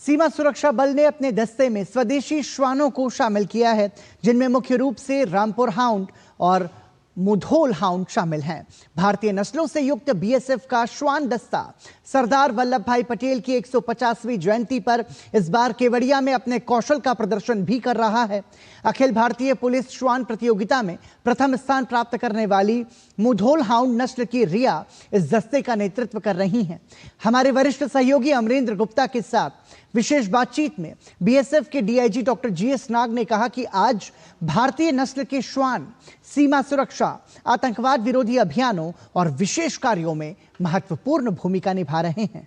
सीमा सुरक्षा बल ने अपने दस्ते में स्वदेशी श्वानों को शामिल किया है, जिनमें मुख्य रूप से रामपुर हाउंड और मुधोल हाउंड शामिल हैं। भारतीय नस्लों से युक्त बीएसएफ का श्वान दस्ता सरदार वल्लभ भाई पटेल की 150वीं जयंती पर इस बार केवड़िया में अपने कौशल का प्रदर्शन भी कर रहा है। अखिल भारतीय पुलिस श्वान प्रतियोगिता में प्रथम स्थान प्राप्त करने वाली मुधोल हाउंड नस्ल की रिया इस दस्ते का नेतृत्व कर रही हैं। हमारे वरिष्ठ सहयोगी अमरेंद्र गुप्ता के साथ विशेष बातचीत में बीएसएफ के डीआईजी डॉक्टर जीएस नाग ने कहा कि आज भारतीय नस्ल के श्वान सीमा सुरक्षा, आतंकवाद विरोधी अभियानों और विशेष कार्यों में महत्वपूर्ण भूमिका निभा रहे हैं।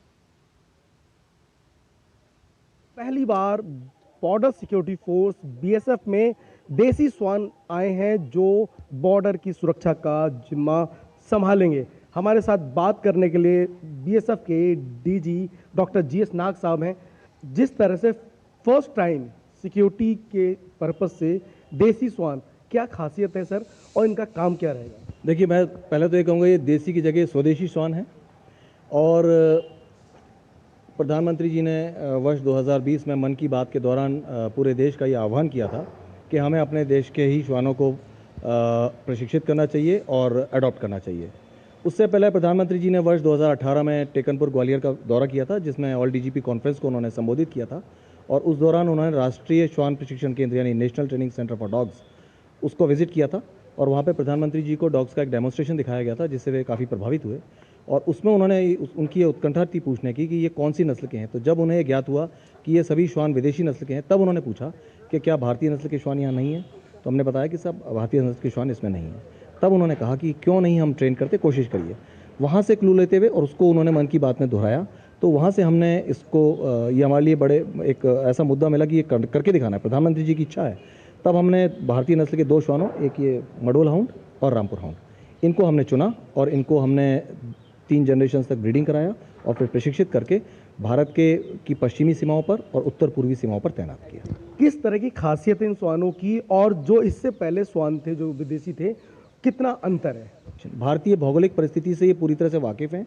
पहली बार बॉर्डर सिक्योरिटी फोर्स बीएसएफ में देसी श्वान आए हैं जो बॉर्डर की सुरक्षा का जिम्मा संभालेंगे। हमारे साथ बात करने के लिए बीएसएफ के डीजी डॉक्टर जीएस नाग साहब हैं। जिस तरह से फर्स्ट टाइम सिक्योरिटी के पर्पस से देसी श्वान, क्या खासियत है सर, और इनका काम क्या रहेगा? देखिए, मैं पहले तो ये कहूँगा ये देसी की जगह स्वदेशी श्वान है और प्रधानमंत्री जी ने वर्ष 2020 में मन की बात के दौरान पूरे देश का ये आह्वान किया था कि हमें अपने देश के ही श्वानों को प्रशिक्षित करना चाहिए और अडॉप्ट करना चाहिए। उससे पहले प्रधानमंत्री जी ने वर्ष 2018 में टेकनपुर ग्वालियर का दौरा किया था, जिसमें ऑल डीजीपी कॉन्फ्रेंस को उन्होंने संबोधित किया था और उस दौरान उन्होंने राष्ट्रीय श्वान प्रशिक्षण केंद्र यानी national training centre for dogs उसको विजिट किया था और वहाँ पे प्रधानमंत्री जी को डॉग्स का एक डेमोन्स्ट्रेशन दिखाया गया था, जिससे वे काफ़ी प्रभावित हुए और उसमें उन्होंने उनकी उत्कंठा थी पूछने की कि ये कौन सी नस्ल के हैं। तो जब उन्हें ज्ञात हुआ कि ये सभी श्वान विदेशी नस्ल के हैं, तब उन्होंने पूछा कि क्या भारतीय नस्ल के श्वान यहाँ नहीं है। तो हमने बताया कि सब भारतीय नस्ल के श्वान इसमें नहीं है। तब उन्होंने कहा कि क्यों नहीं हम ट्रेन करते, कोशिश करिए। वहाँ से क्लू लेते हुए और उसको उन्होंने मन की बात में दोहराया, तो वहाँ से हमने इसको ये हमारे लिए बड़े एक ऐसा मुद्दा मिला कि ये करके दिखाना है, प्रधानमंत्री जी की इच्छा है। तब हमने भारतीय नस्ल के दो श्वानों, एक ये मडोल हाउंड और रामपुर हाउंड, इनको हमने चुना और इनको हमने 3 जनरेशन तक ब्रीडिंग कराया और फिर प्रशिक्षित करके भारत की पश्चिमी सीमाओं पर और उत्तर पूर्वी सीमाओं पर तैनात किया। किस तरह की खासियत है इन श्वानों की और जो इससे पहले श्वान थे जो विदेशी थे, कितना अंतर है? भारतीय भौगोलिक परिस्थिति से ये पूरी तरह से वाकिफ़ हैं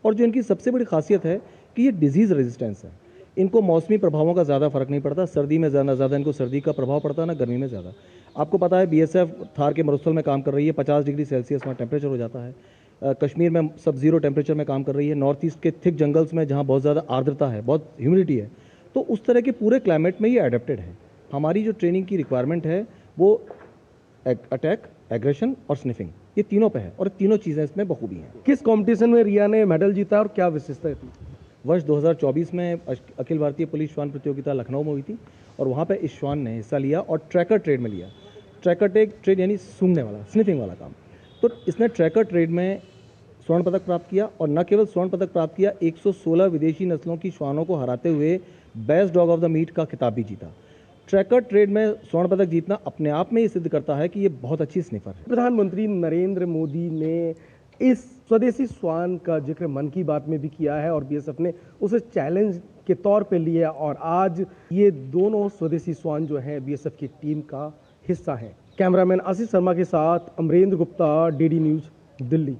और जो इनकी सबसे बड़ी खासियत है कि ये डिजीज़ रेजिस्टेंस है। इनको मौसमी प्रभावों का ज़्यादा फर्क नहीं पड़ता। सर्दी में ज़्यादा इनको सर्दी का प्रभाव पड़ता है, ना गर्मी में ज़्यादा। आपको पता है बीएसएफ थार के मरुस्थल में काम कर रही है, 50 डिग्री सेल्सियस वहाँ टेम्परेचर हो जाता है। कश्मीर में सब जीरो टेम्परेचर में काम कर रही है। नॉर्थ ईस्ट के थिक जंगल्स में जहाँ बहुत ज़्यादा आर्द्रता है, बहुत ह्यूमिडिटी है, तो उस तरह के पूरे क्लाइमेट में ये एडेप्टेड है। हमारी जो ट्रेनिंग की रिक्वायरमेंट है वो अटैक, एग्रेशन और स्निफिंग, ये तीनों पे है और तीनों चीज़ें इसमें बखूबी हैं। किस कंपटीशन में रिया ने मेडल जीता और क्या विशेषता थी? वर्ष 2024 में अखिल भारतीय पुलिस श्वान प्रतियोगिता लखनऊ में हुई थी और वहाँ पे इस श्वान ने हिस्सा लिया और ट्रैकर ट्रेड में लिया। ट्रैकर ट्रेड यानी सूंघने वाला, स्निफिंग वाला काम। तो इसने ट्रैकर ट्रेड में स्वर्ण पदक प्राप्त किया और न केवल स्वर्ण पदक प्राप्त किया, 116 विदेशी नस्लों की श्वानों को हराते हुए best dog of the meet का खिताब भी जीता। ट्रैकर ट्रेड में स्वर्ण पदक जीतना अपने आप में ये सिद्ध करता है कि ये बहुत अच्छी स्निफर है। प्रधानमंत्री नरेंद्र मोदी ने इस स्वदेशी श्वान का जिक्र मन की बात में भी किया है और बीएसएफ ने उसे चैलेंज के तौर पे लिया और आज ये दोनों स्वदेशी श्वान जो हैं बीएसएफ की टीम का हिस्सा हैं। कैमरामैन आशीष शर्मा के साथ अमरेंद्र गुप्ता, डीडी न्यूज़, दिल्ली।